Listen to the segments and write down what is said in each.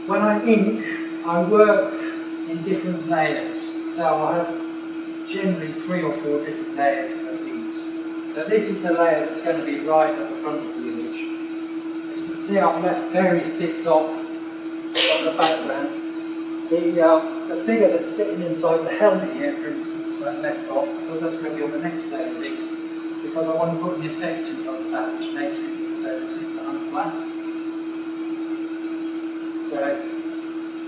When I ink, I work in different layers. So I have generally 3 or 4 different layers of inks. So this is the layer that's going to be right at the front of the image. As you can see, I've left various bits off on the background. The figure that's sitting inside the helmet here, for instance, I've left off because that's going to be on the next layer of inks, because I want to put an effect in front of that which makes it look as though they're sitting behind glass. So,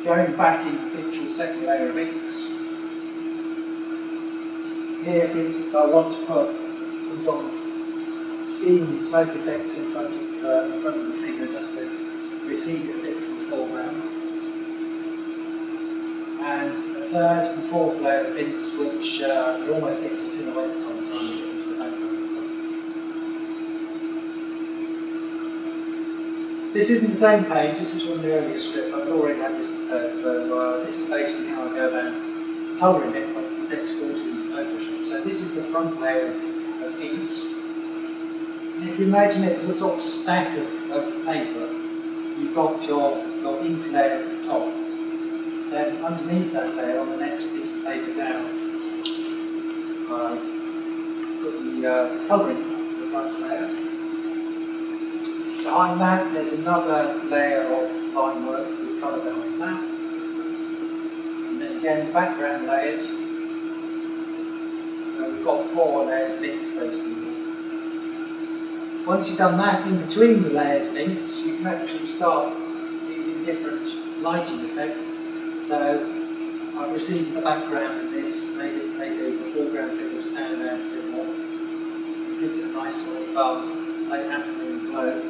going back into the picture, the second layer of inks. Here, for instance, I want to put some sort of steam and smoke effects in front of the figure, just to recede it a bit from the foreground. And the third and fourth layer of inks, which you almost get to silhouettes by the time you get into the background and stuff. This isn't the same page, this is from the earlier script. I've already had this prepared, so this is basically how I go about colouring it once it's exported into Photoshop. So this is the front layer of inks. And if you imagine it as a sort of stack of paper, you've got your ink layer at the top. Then underneath that layer, on the next piece of paper down, put the colouring in the front layer. Behind that, there's another layer of line work with colour behind that. And then again, background layers. So we've got 4 layers of inks basically. Once you've done that, in between the layers of inks, you can actually start using different lighting effects. So I've received the background in this, made the foreground figure stand out a bit more. It gives it a nice sort of late afternoon glow.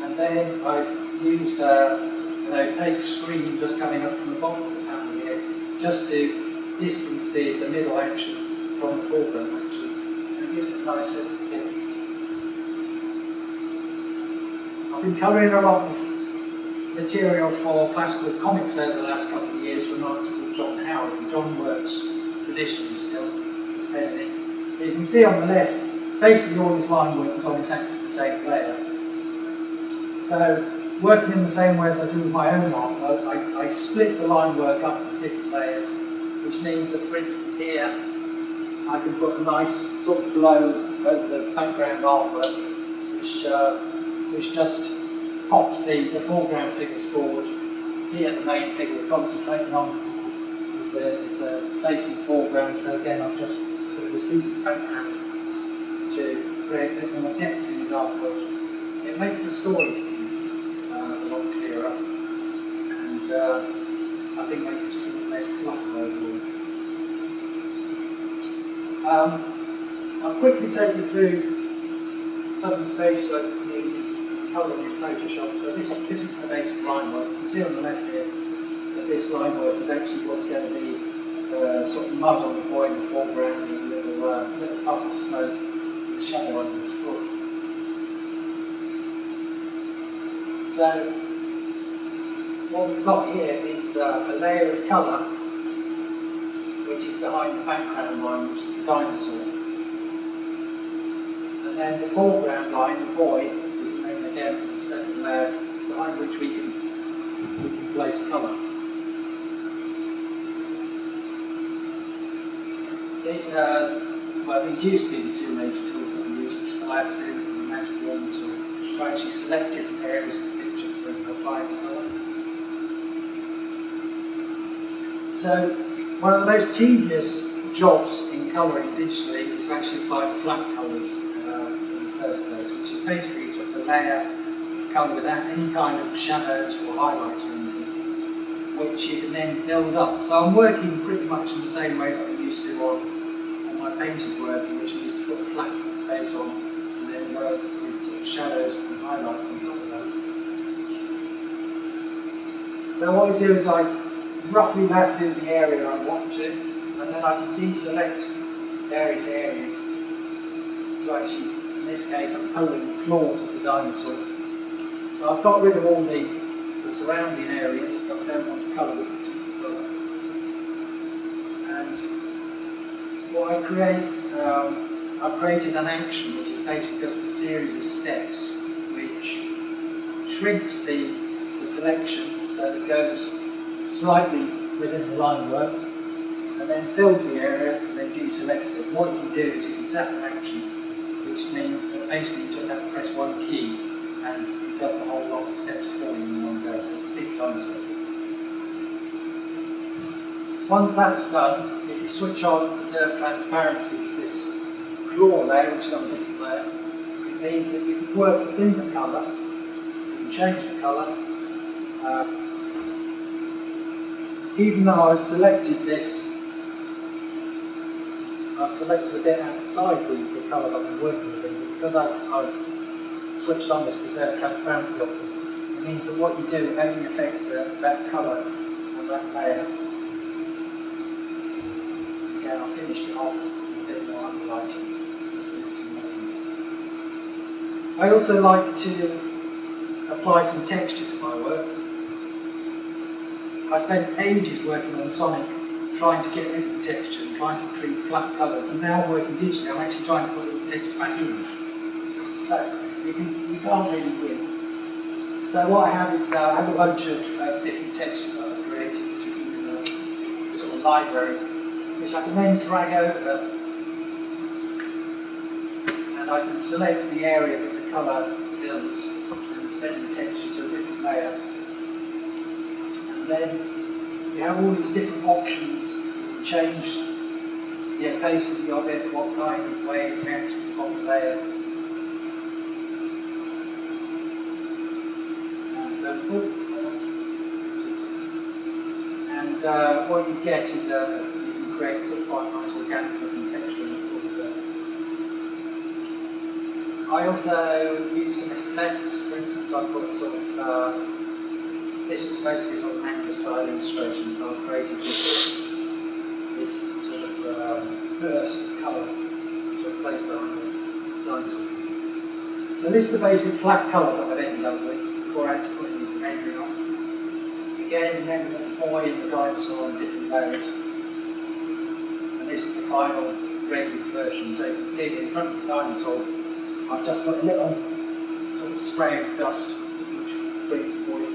And then I've used an opaque screen just coming up from the bottom of the panel here, just to distance the middle action from the foreground actually. And it gives it a nice sense of depth. I've been colouring a lot of material for classical comics over the last couple of years from an artist called John Howard, and John works traditionally still as editing. You can see on the left, basically all this line work is on exactly the same layer. So, working in the same way as I do with my own artwork, I split the line work up into different layers, which means that, for instance, here I can put a nice sort of glow over the background artwork, which just pops the foreground figures forward. Here, the main figure we're concentrating on is the facing foreground. So again, I've just put a receding background to create a bit more depth in his artwork. It makes the story a lot clearer, and I think makes it less cluttered overall. I'll quickly take you through some of the stages I've been using colouring in Photoshop. So this is the basic line work. You can see on the left here that this line work is actually what's going to be sort of mud on the boy in the foreground and a little puff of smoke with shadow under his foot. So what we've got here is a layer of colour which is behind the background line, which is the dinosaur. And then the foreground line, the boy, is again the second layer behind which we can place colour. These used to be the 2 major tools that we use, which is the lasso and the magic wand to actually select different areas of the picture for applying the colour. So, one of the most tedious jobs in colouring digitally is to actually apply flat colours in the first place, which is basically just a layer of colour without any kind of shadows or highlights or anything, which you can then build up. So I'm working pretty much in the same way that I used to on my painted work, in which I used to put a flat base on and then work with sort of shadows and highlights on top of that. So what I do is I roughly lasso the area I want to, and then I can deselect various areas to actually, in this case, I'm colouring the claws of the dinosaur. So I've got rid of all the surrounding areas that I don't want to colour with a particular colour. And what I create, I've created an action which is basically just a series of steps which shrinks the the selection so that it goes slightly within the line work, and then fills the area and then deselects it. What you can do is you can set an action, which means that basically you just have to press one key and it does the whole lot of steps for you in one go, so it's a big time saver. Once that's done, if you switch on preserve transparency for this claw layer, which is on a different layer, it means that you can work within the colour, you can change the colour. Even though I've selected this, I've selected a bit outside the colour that I'm working with, but because I've switched on this preserve transparency option, it means that what you do only affects that colour and that layer. Again, I finished it off with a bit more underlighting, just to get some more. I also like to apply some texture to my work. I spent ages working on Sonic, trying to get rid of the texture and trying to retrieve flat colours, and now working digitally, I'm actually trying to put the texture back in. So you can't really win. So what I have is I have a bunch of different textures that I've created, which are in a sort of library, which I can then drag over, and I can select the area that the colour fills and send the texture to a different layer. And then you have all these different options. You can change the opacity of it, what kind of way it reacts to the bottom layer. And what you get is you can create some quite nice organic looking texture. I also use some effects. For instance, I put sort of this is supposed to be sort of manga style illustration, so I've created this sort of burst of colour which I've placed behind the dinosaur. So this is the basic flat colour that I've ended up with before I had to put any rendering on. Again, remember the boy and the dinosaur on different layers. And this is the final rendered version, so you can see that in front of the dinosaur I've just put a little sort of spray of dust which brings the boy